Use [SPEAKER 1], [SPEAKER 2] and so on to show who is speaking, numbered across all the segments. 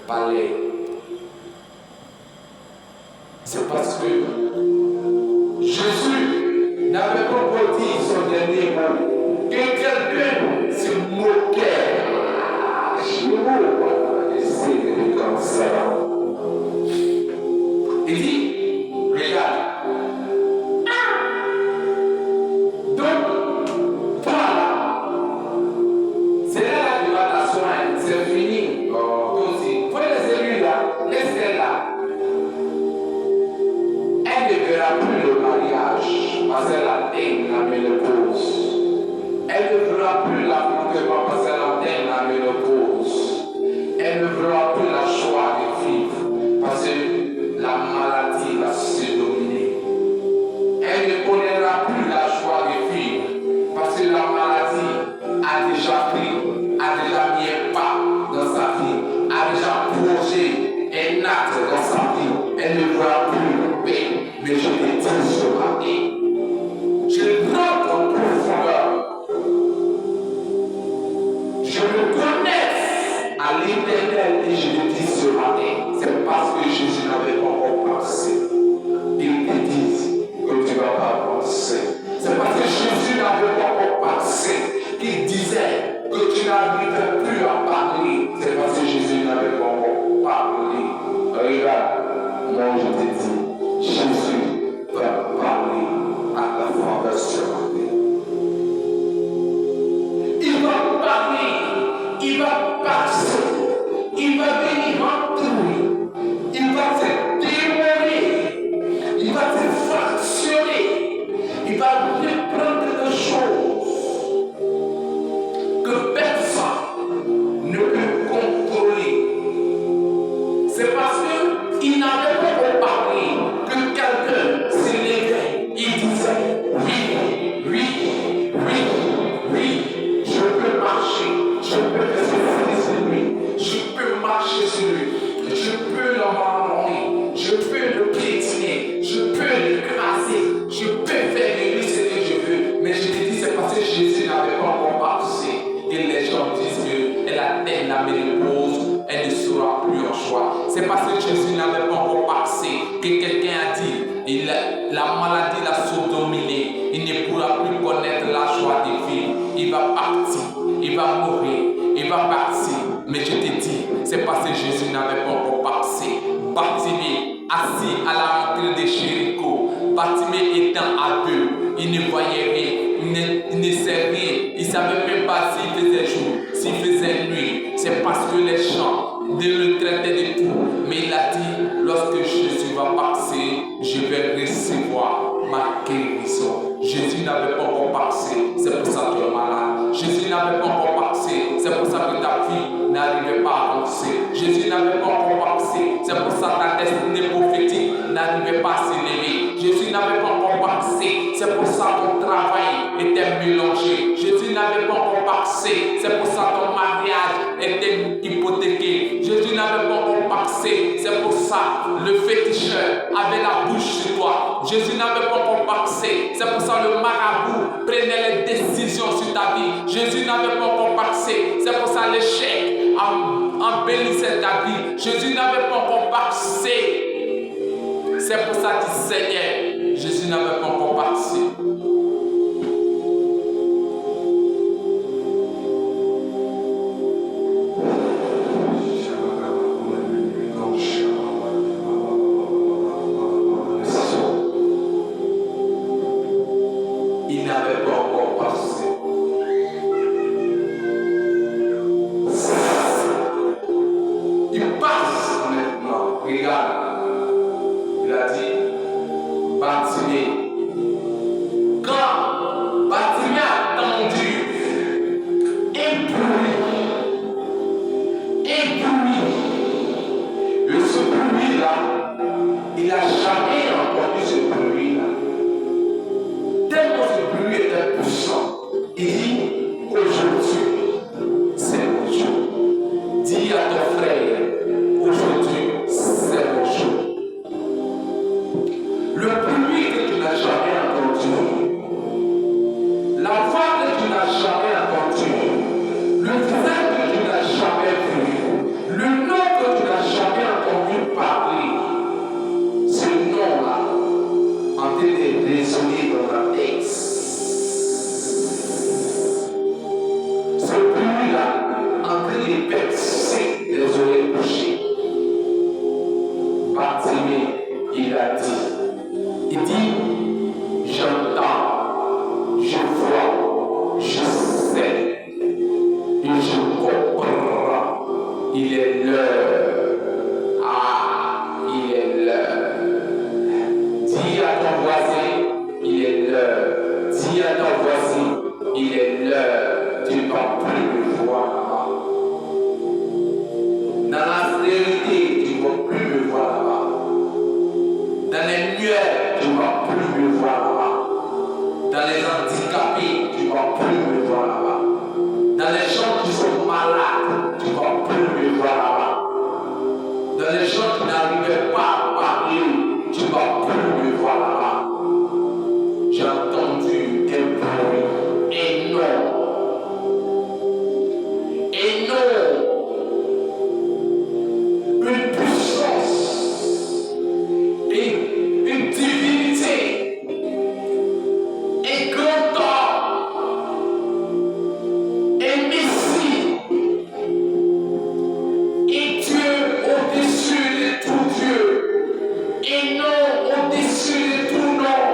[SPEAKER 1] parlait. C'est parce que Jésus n'avait pas dit son dernier mot. Que quelqu'un se moquait. C'est comme ça. Il dit, regarde. Donc, voilà. C'est là que tu vas t'asseoir. C'est fini. Toi aussi. Faut laisser lui là. Laisse-le là. Elle ne verra plus le mariage parce qu'elle atteint la ménopause. Elle ne verra plus l'accouchement parce qu'elle atteint la ménopause. Elle ne verra plus la joie de vivre parce que la maladie va se dominer. Elle ne connaîtra plus la joie de vivre parce que la maladie a déjà mis un pas dans sa vie, a déjà posé un acte dans sa vie. Elle ne verra plus paix. Mais je te dis ce matin, je rentre en profondeur. Je me connecte à l'Éternel et je te dis ce matin, c'est parce que Jésus n'avait pas encore pensé. Il te dit que tu ne vas pas penser. C'est parce que Jésus n'avait pas encore pensé qu'il disait que tu n'arrivais plus à parler. C'est parce que Jésus n'avait pas encore parlé. Regarde, moi je te dis, Jésus va parler à la faveur ce matin. Il va parler, il va passer, il va venir entourer, il va te démolir, il va te fractionner, il va reprendre des choses que personne ne peut contrôler. C'est parce qu'il n'avait pas parlé que quelqu'un s'est levé. Il disait oui, je peux marcher, je peux rester sur lui, je peux marcher sur lui, je peux l'abandonner, je peux le piétiner, je peux l'écraser, je peux faire de lui ce que je veux. Mais je te dis, c'est parce que Jésus n'avait pas encore passé. Et les gens disent qu'elle atteint la ménopause, elle ne sera plus en joie. C'est parce que Jésus n'avait pas encore passé que quelqu'un a dit, la maladie l'a surdominé, il ne pourra plus connaître la joie de vivre. Il va partir, il va mourir, il va partir. Mais je te dis, c'est parce que Jésus n'avait pas encore passé. Bartimée, assis à la rentrée de Jéricho, Bartimée étant aveugle, il ne voyait rien. Il ne sait rien, il ne savait même pas s'il faisait jour, s'il faisait nuit. C'est parce que les gens le traitaient de tout. Mais il a dit, lorsque Jésus va passer, je vais recevoir ma guérison. Jésus n'avait pas encore passé, c'est pour ça que tu es malade. Jésus n'avait pas encore passé, c'est pour ça que ta vie n'arrivait pas à avancer. Jésus n'avait pas encore passé, c'est pour ça que ta destinée prophétique n'arrivait pas à s'élever. Jésus n'avait pas encore passé, c'est pour ça que ton travail était mélangé. Jésus n'avait pas encore passé, c'est pour ça que ton mariage était hypothéqué. Jésus n'avait pas encore passé, c'est pour ça que le féticheur avait la bouche sur toi. Jésus n'avait pas encore passé, c'est pour ça que le marabout prenait les décisions sur ta vie. Jésus n'avait pas encore passé, c'est pour ça que l'échec embellissait ta vie. Jésus n'avait pas encore passé. C'est pour ça qu'il saignait. Jésus n'avait pas encore passé. Il n'avait pas encore passé. Il passe maintenant. Regarde. Il a dit, Bartimée. Quand Bartimée a attendu un bruit, et ce bruit-là, il n'a jamais entendu ce bruit-là. Tellement ce bruit était puissant, il dit, aujourd'hui, c'est mon jour. Dis à ton frère, aujourd'hui, c'est mon jour. Le bruit que tu n'as jamais entendu, la voix que tu n'as jamais entendue, le visage que tu n'as jamais vu, le Il est l'heure. Ah, il est l'heure. Dis à ton voisin, il est l'heure. Dis à ton voisin, il est l'heure. Tu ne vas plus me voir là-bas. Dans la stérilité, tu ne vas plus me voir là-bas. Dans les muets, tu ne vas plus me voir là-bas. Dans les handicapés, tu ne vas plus me voir là-bas. Dans les gens qui sont malades, tu ne vas plus me voir là-bas. Dans les gens qui n'arrivaient pas à parler, tu ne vas plus me voir là-bas. J'ai entendu un bruit énorme. Énorme. Une puissance. Une divinité. Un grand homme. Un Messie. Et Dieu au-dessus de tout Dieu. Et non au-dessus de tout nom.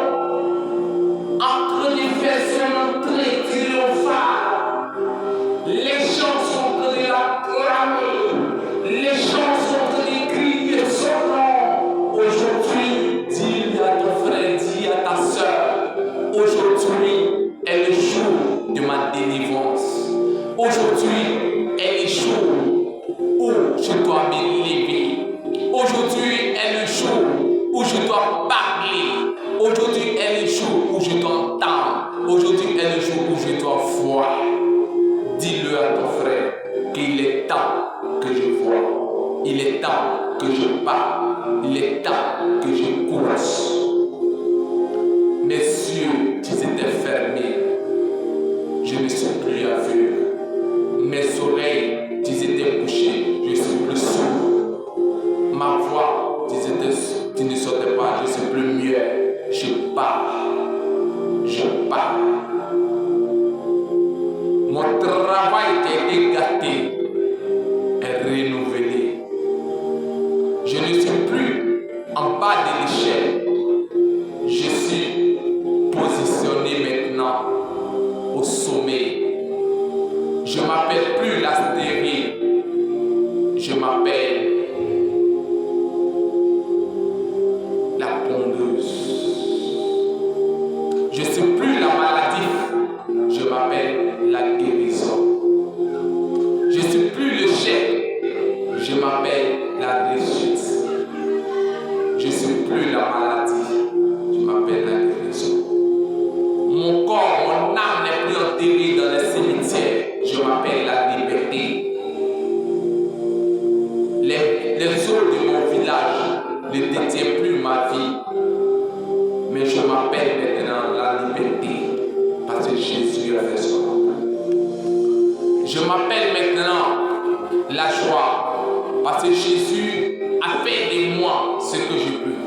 [SPEAKER 1] En train de faire son entrée triomphale. Les gens sont en train de l'acclamer. Les gens sont en train de crier son nom. Aujourd'hui, dis à ton frère, dis à ta soeur, aujourd'hui est le jour de ma délivrance. Aujourd'hui est le jour où je dois me lever. Aujourd'hui est le jour où je dois parler. Aujourd'hui est le jour où je dois entendre. Aujourd'hui est le jour où je dois voir. Dis-le à ton frère qu'il est temps que je vois. Il est temps que je parle. Il est temps que j'écoute. Mes yeux, ils étaient fermés. Je ne suis plus aveugle. Mes oreilles, ils étaient bouchées. Je suis plus sourd. Ma voix, tu ne sortais pas. Je suis plus muet. Je parle. Je parle. Mon travail qui a été gâté est renouvelé. Je ne suis plus en bas de l'échelle. Je suis positionné maintenant au sommet. Je ne m'appelle plus la stérile. Je m'appelle la pondeuse. Je ne suis plus la maladie. Je m'appelle la guérison. Je ne suis plus le chef. Je m'appelle la réussite. Je ne suis plus la maladie. Je m'appelle la guérison. Mon corps, mon âme n'est plus enterrée dans les cimetières. Je m'appelle la liberté. Les eaux de mon village ne détiennent plus ma vie. Mais je m'appelle maintenant la liberté. Parce que Jésus a fait son œuvre. Je m'appelle maintenant la joie. Parce que Jésus a fait de moi ce que je peux.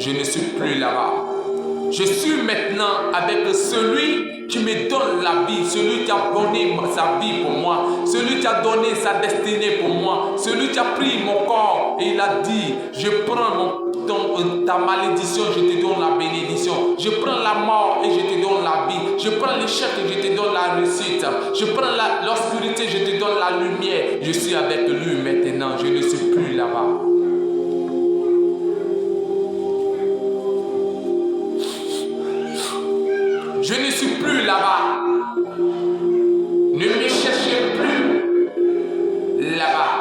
[SPEAKER 1] je ne suis plus là-bas. Je suis maintenant avec celui qui me donne la vie, celui qui a donné sa vie pour moi, celui qui a donné sa destinée pour moi, celui qui a pris mon corps et il a dit, je prends ta malédiction, je te donne la bénédiction. Je prends la mort et je te donne la vie. Je prends l'échec et je te donne la réussite. Je prends l'obscurité, je te donne la lumière. Je suis avec lui maintenant, je ne suis plus là-bas. Je ne suis plus là-bas. Ne me cherchez plus là-bas.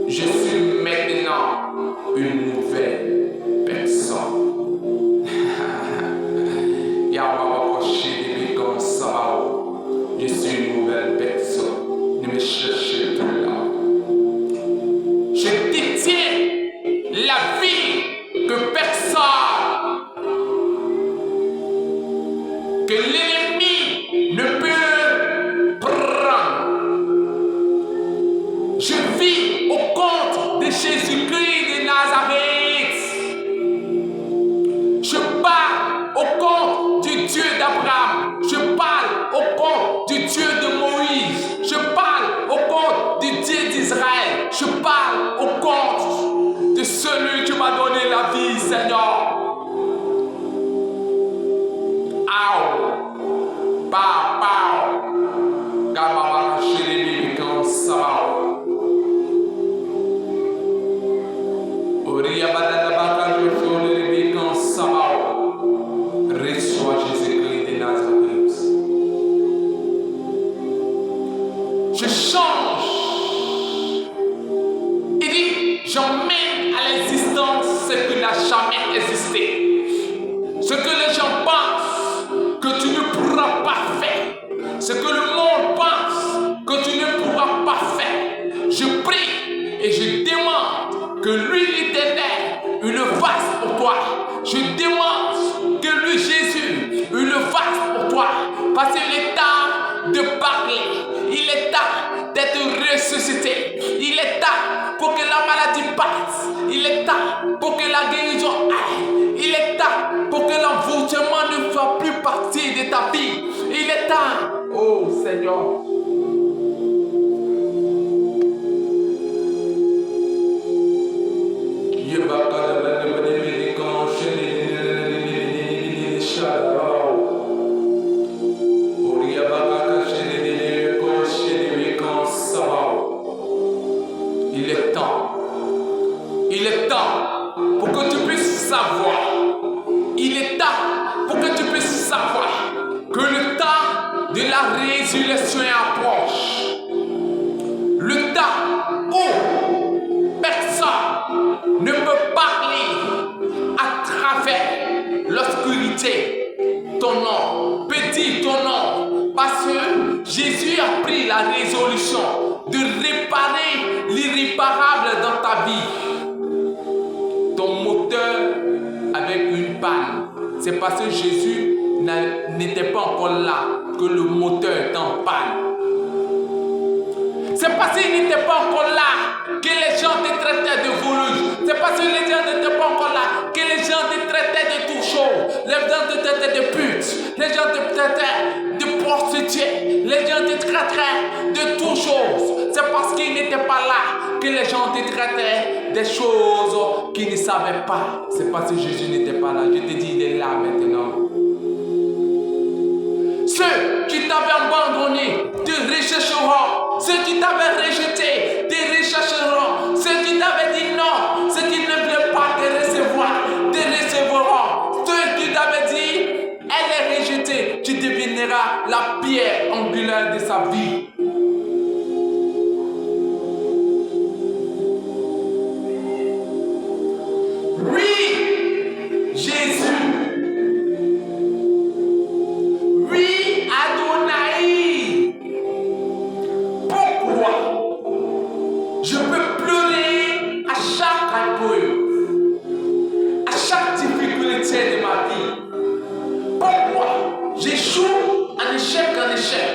[SPEAKER 1] Je suis maintenant une nouvelle personne. Je suis une nouvelle personne. Ne me cherchez plus là. Je détiens la vie que personne, que l'ennemi ne peut prendre. Je vis au compte de Jésus-Christ de Nazareth. Je parle au compte du Dieu d'Abraham. Je parle au compte du Dieu de Moïse. Je parle au compte du Dieu d'Israël. Je parle au compte de celui qui m'a donné la vie, Seigneur. Reçois Jésus-Christ de Nazareth. Je change. Il dit, j'emmène à l'existence ce qui n'a jamais existé. Ce que les gens pensent que tu ne pourras pas faire. Ce que le monde pense que tu ne pourras pas faire. Je prie et je demande que lui, l'Éternel, il le fasse pour toi. Je demande que lui, Jésus, il le fasse pour toi. Parce qu'il est temps de parler. Il est temps d'être ressuscité. Il est temps pour que la maladie passe. Il est temps pour que la guérison aille. Il est temps pour que l'envoûtement ne fasse plus partie de ta vie. Il est temps. Oh Seigneur. Il est temps pour que tu puisses savoir. Il est temps pour que tu puisses savoir que le temps de la résurrection approche. Le temps où personne ne peut parler à travers l'obscurité. Ton nom, petit ton nom, parce que Jésus a pris la résolution de réparer l'irréparable dans ta vie. Ton moteur avec une panne, c'est parce que Jésus n'était pas encore là que le moteur est en panne. C'est parce qu'il n'était pas encore là que les gens te traitaient de voleuse. C'est parce que les gens n'étaient pas encore là que les gens te traitaient de tout chose. Les gens te traitaient de pute. Les gens te traitaient de prostituée. Les gens te traitaient de tout chose. C'est parce qu'il n'était pas là que les gens te traitaient des choses qu'ils ne savaient pas. C'est parce que Jésus n'était pas là. Je te dis, il est là maintenant. Ceux qui t'avaient abandonné te rechercheront. Ceux qui t'avaient rejeté te rechercheront. Ceux qui t'avaient dit non, ceux qui ne voulaient pas te recevoir, te recevront. Ceux qui t'avaient dit, elle est rejetée, tu deviendras la pierre angulaire de sa vie. Oui, Jésus. Je peux pleurer à chaque épreuve, à chaque difficulté de ma vie. Pourquoi j'échoue en échec en échec?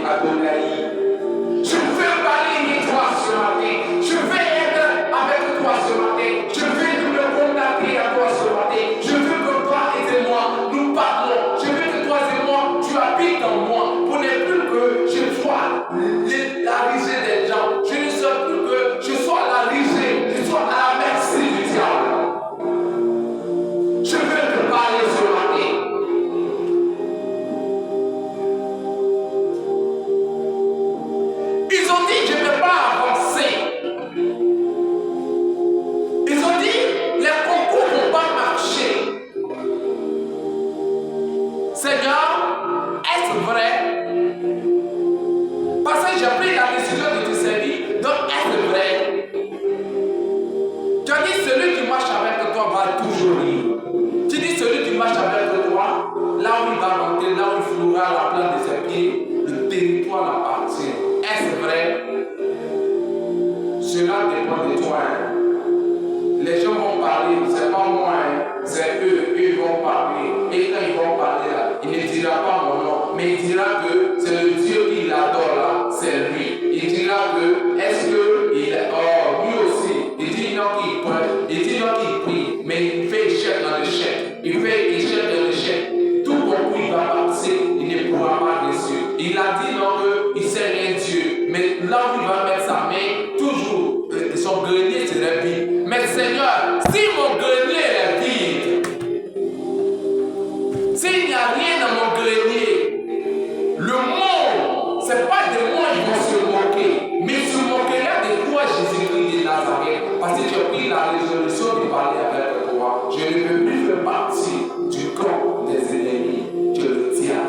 [SPEAKER 1] Adonai. Je veux parler de toi ce matin. Je veux être avec toi ce matin. Je veux me contacter à toi ce matin. Je veux que toi et moi, nous parlons. Je veux que toi et moi, tu habites en moi. Pour ne plus que je sois la risée des gens. Je ne sois plus que je sois la risée. Je sois à la merci du diable. Je veux te parler ce matin. Ils ont dit, je ne peux pas avancer. Ils ont dit, les concours ne vont pas marcher. Seigneur, est-ce vrai? Parce que j'ai pris la décision de te servir, donc est-ce vrai? Tu as dit, celui qui marche avec toi va toujours rire. Tu dis, celui qui marche avec toi, là où il va rentrer, là où il flouera la plante de ses pieds, le territoire l'appartient. Est-ce vrai? Cela dépend de toi. Les gens vont parler, c'est pas moi, c'est eux, ils vont parler. Et quand ils vont parler là, il ne dira pas mon nom, mais il dira que c'est le Dieu qu'il adore là, c'est lui. Il dira que, est-ce que il est, oh, lui aussi, il dit non qu'il prêche, il dit non qu'il prie, mais il fait échec dans l'échec. Il fait échec dans l'échec. Tout concours il va passer, il ne pourra pas réussir. Il a dit non qu'il sait rien Dieu, mais là où il va mettre sa main, toujours, son grenier serait vide. Mais Seigneur, si mon grenier est vide, s'il n'y a rien dans mon grenier, le monde, c'est pas de moi ils vont se moquer, mais ils se moqueront de toi, Jésus-Christ de Nazareth, parce que tu as pris la résolution de parler avec toi. Je ne veux plus faire partie du camp des ennemis. Je le tiens.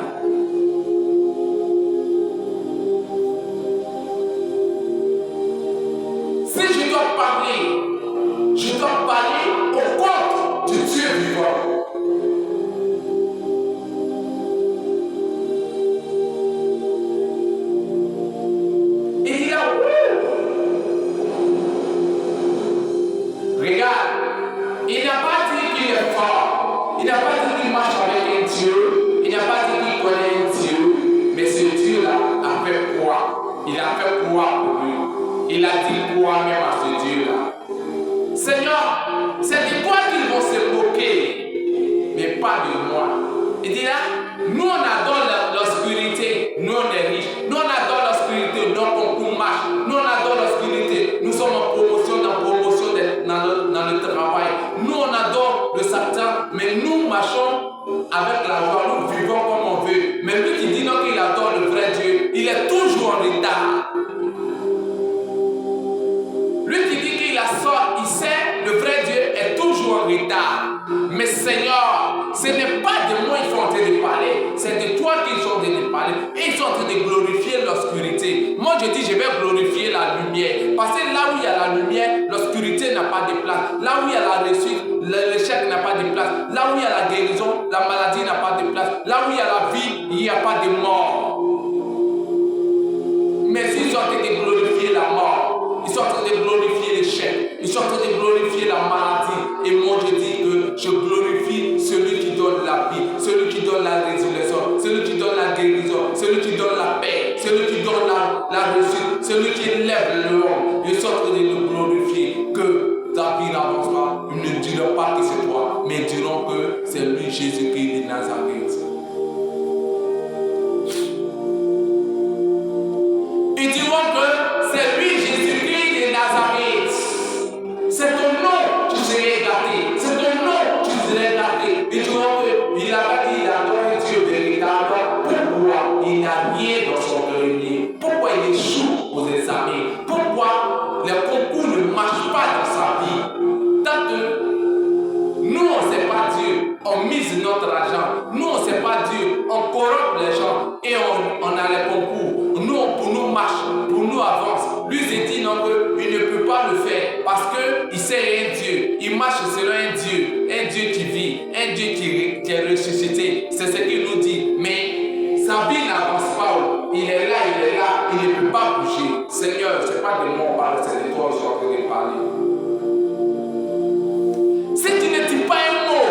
[SPEAKER 1] Si je dois parler au compte du Dieu vivant. Il y a regarde, il n'a pas dit qu'il est fort, il n'a pas dit qu'il marche avec un Dieu, il n'a pas dit qu'il connaît un Dieu, mais ce Dieu-là a fait quoi? Il a fait quoi pour lui? Il a dit quoi même à ce Dieu-là? Seigneur, c'est de toi qu'ils vont se moquer, mais pas de moi. Il dit là, nous on adore l'obscurité, nous on est riches. Nous on adore l'obscurité, nos concours marchent. Nous on adore l'obscurité, nous sommes en promotion, dans le travail. Nous on adore le Satan, mais nous marchons avec la joie, nous vivons comme on veut. Mais lui qui dit non qu'il adore le vrai Dieu, il est toujours en retard. Lui qui dit qu'il a sort, il sait, le vrai Dieu est toujours en retard. Mais Seigneur, ce n'est pas de moi qu'ils sont en train de parler, c'est de toi qu'ils sont en train de parler. Et ils sont en train de glorifier l'obscurité. Moi je dis, je vais glorifier la lumière. Parce que là où il y a la lumière, l'obscurité n'a pas de place. Là où il y a la réussite, l'échec n'a pas de place. Là où il y a la guérison, la maladie n'a pas de place. Là où il y a la vie, il n'y a pas de mort. Mais ils sont en train de glorifier la mort. Ils sont en train de glorifier l'échec. Ils sont en train de glorifier la maladie. Et moi je dis que je glorifie celui qui donne la vie, celui qui donne la résurrection, celui qui donne la guérison, celui qui donne la paix, celui qui donne la réussite, celui qui lève l'homme. Je suis en train de le glorifier. Que ta vie n'avance pas. Ils ne diront pas que c'est toi, mais ils diront que c'est lui, Jésus-Christ de Nazareth. Ils diront que c'est lui, Jésus-Christ de Nazareth. C'est ton nom qui serait gâté. C'est ton nom qui serait gâté. Ils diront qu'il a dit, il adore un Dieu véritable. Pourquoi il n'a rien dans son grenier? Pourquoi il échoue aux examens? Pourquoi les concours ne marchent pas dans sa vie? Tant que nous, on ne sait pas Dieu, on mise notre argent. Nous, on ne sait pas Dieu, on corrompt les gens et on a les concours. Nous, pour nous marche, pour nous avance. Lui, il dit non, il ne peut pas le faire parce qu'il sait un Dieu. Il marche selon un Dieu qui vit, un Dieu qui est ressuscité. C'est ce qu'il nous dit. Mais sa vie n'avance pas. Il est là, il ne peut pas bouger. Seigneur, ce n'est pas de moi on parle, c'est de toi que je suis en train de parler. Si tu ne dis pas un mot,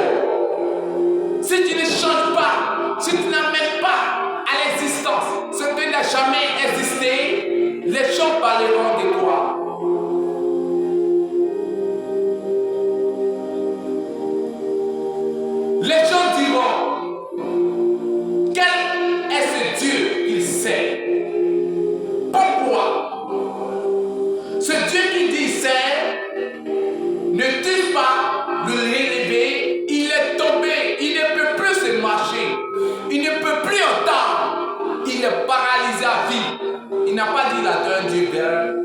[SPEAKER 1] si tu ne changes pas, si tu n'amènes pas à l'existence ce que n'a jamais Les gens diront, quel est ce Dieu qu'il sait? Pourquoi? Ce Dieu qui dit sait, ne tue pas le relever, il est tombé, il ne peut plus se marcher, il ne peut plus entendre, il est paralysé à vie. Il n'a pas dit la un Dieu véritable.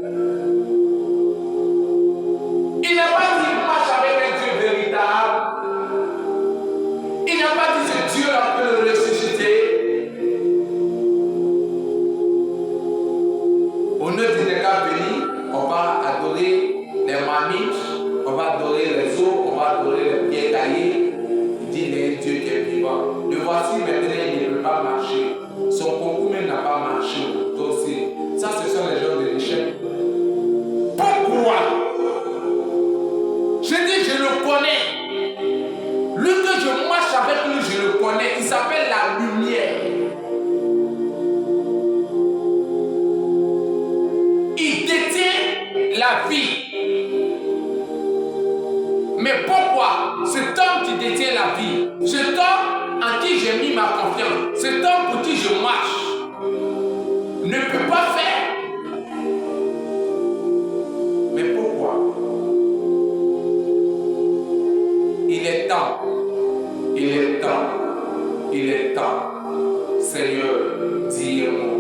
[SPEAKER 1] Il n'a pas dit marche avec un Dieu véritable. Il n'a pas dit ce Dieu-là peut le ressusciter. Au nom du dégât béni, on va adorer les mamies, on va adorer les os, on va adorer les pierres taillées. Il dit il est un Dieu qui est vivant. Le voici maintenant, il ne peut pas marcher. Son concours même n'a pas marché. Toi aussi. Ça, ce sont les gens de l'échec. Pourquoi? Je dis, je le connais. Lui que je marche avec lui, je le connais. Il s'appelle la lumière. Il détient la vie. Mais pourquoi? Cet homme qui détient la vie, cet homme en qui j'ai mis ma confiance, cet homme pour qui je marche, ne peut pas faire. Mais pourquoi? Il est temps. Il est temps. Il est temps. Seigneur, dis-moi.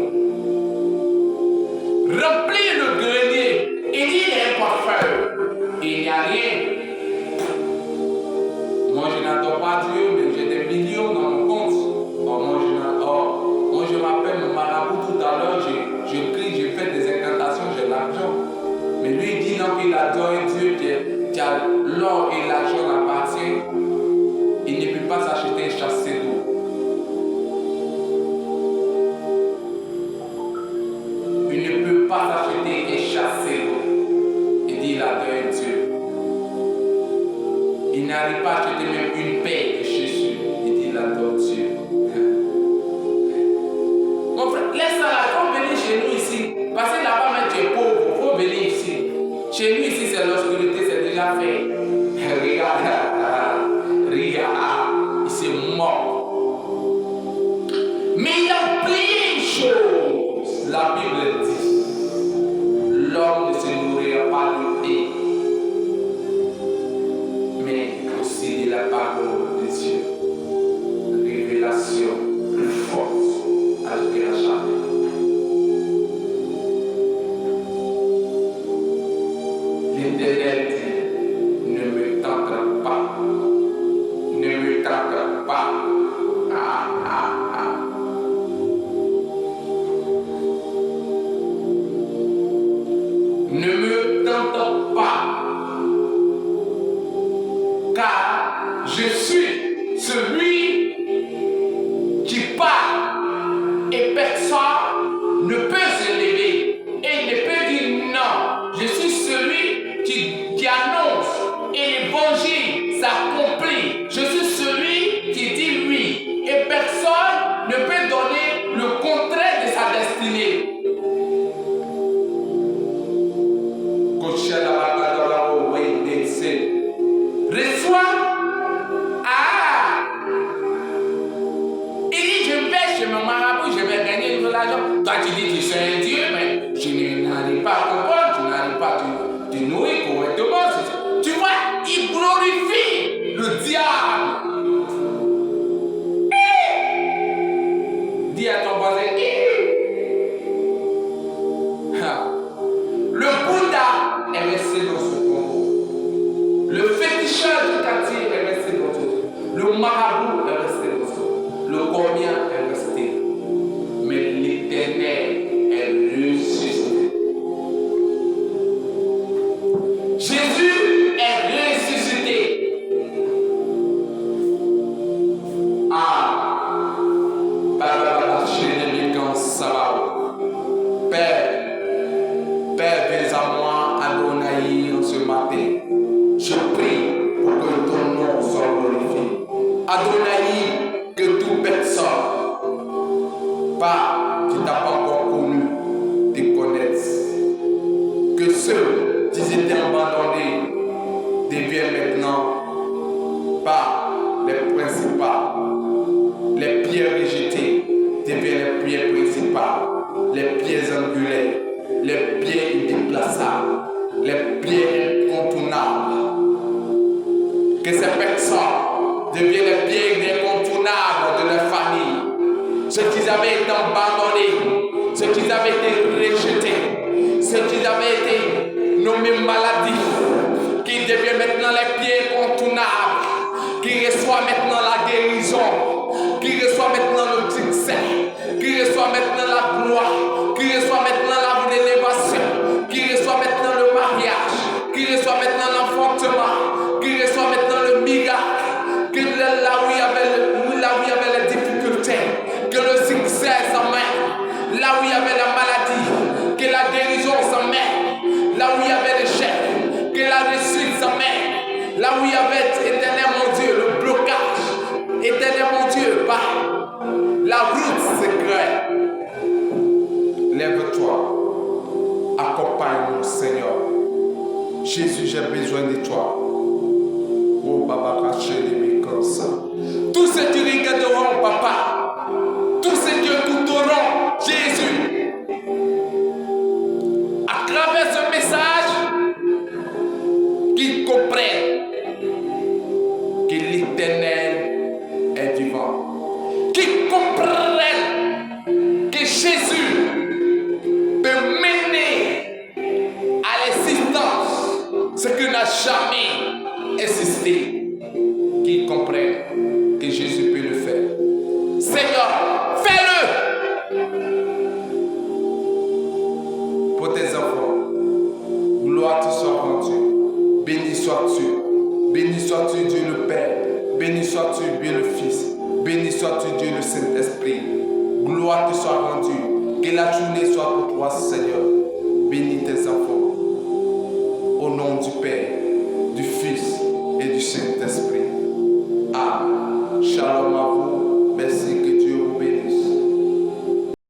[SPEAKER 1] Remplis le grenier. Il dit il est un parfum. Il n'y a rien. Moi, je n'adore pas Dieu, mais j'ai des millions dans mon compte. Moi, je m'appelle mon marabout tout à l'heure. Je crie, je fais des incantations, j'ai l'argent. Mais lui, il dit non, qu'il adore un Dieu qui a l'or et l'argent appartient. Il ne peut pas s'acheter un chassis d'eau. Il ne peut pas s'acheter un chassis d'eau. Il dit il adore un Dieu. Il n'arrive pas à acheter même une paire de chaussures. Il dit il adore Dieu. Mon frère, laisse ça là, il faut venir chez nous ici. Parce que là-bas, même tu es pauvre, il faut venir ici. Chez nous ici, c'est l'obscurité, c'est déjà fait. Regarde, regarde, il s'est mort. Mais il a oublié une chose. La Bible dit, l'homme ne se nourrira pas de pain, mais aussi de la parole de Dieu. Révélation plus forte à jamais. L'Éternel dit, ne me tente pas. Ne me tente pas. Ne me tente pas. Car je suis celui qui parle et personne ne peut se lever et ne peut dire non. Je suis celui qui annonce et l'évangile s'accomplit. Je suis celui qui dit oui et personne ne peut donner le contraire de sa destinée. Reçois. Il dit je vais chez mon marabout, je vais gagner de l'argent. Toi tu dis tu es un Dieu, mais je n'arrive pas à comprendre, tu n'arrives pas à te nourrir correctement. Tu vois, il glorifie le diable. Dis à ton voisin, le Bouddha est resté dans ce tombeau. Le féticheur du quartier est resté dans ce tombeau. Le marabout est resté dans ce tombeau. Le combien est resté. Mais l'Éternel est ressuscité. Jésus est ressuscité. Père, viens à moi, Adonai, en ce matin. Je prie pour que ton nom soit glorifié. Adonai, que toute personne, qui t'a pas encore connu, te connaisse. Que ceux qui étaient abandonnés deviennent maintenant les principaux. principales. Les pierres rejetées deviennent les pierres principales. Les pierres angulaires, les pierres indéplaçables, les pierres incontournables. Que ces personnes deviennent les pierres incontournables de leur famille. Ceux qui avaient été abandonnés, ceux qui avaient été rejetés, ceux qui avaient été nommés maladifs, qui deviennent maintenant les pierres incontournables, qui reçoivent maintenant la guérison, qui reçoivent maintenant le succès, qui reçoivent maintenant la gloire, qui reçoivent maintenant l'élévation, qui reçoivent maintenant le mariage, qui reçoivent maintenant l'enfantement, qui reçoivent maintenant le miracle, que là où il y avait les difficultés, que le succès s'emmène, là où il y avait la maladie, que la guérison s'emmène, là où il y avait l'échec, que la réussite s'emmène, là où il y avait, éternel mon Dieu, le blocage, éternel mon Dieu, bah, la route secrète. Lève-toi, accompagne-nous, Seigneur. Jésus, j'ai besoin de toi. Oh, Baba, caché les ça. Tous ceux qui regarderont, Papa, tous ceux qui écouteront Jésus, à travers ce message, qu'ils comprennent que l'Éternel est vivant. Qu'ils comprennent que Jésus peut mener à l'existence ce qui n'a jamais existé. Qu'ils comprennent que Jésus peut le faire. Seigneur, fais-le pour tes enfants. Gloire te soit rendue. Béni sois-tu. Béni sois-tu, Dieu le Père. Béni sois-tu, Dieu le Fils. Béni sois-tu, Dieu le Saint-Esprit. Gloire te soit rendue. Que la journée soit pour toi, Seigneur.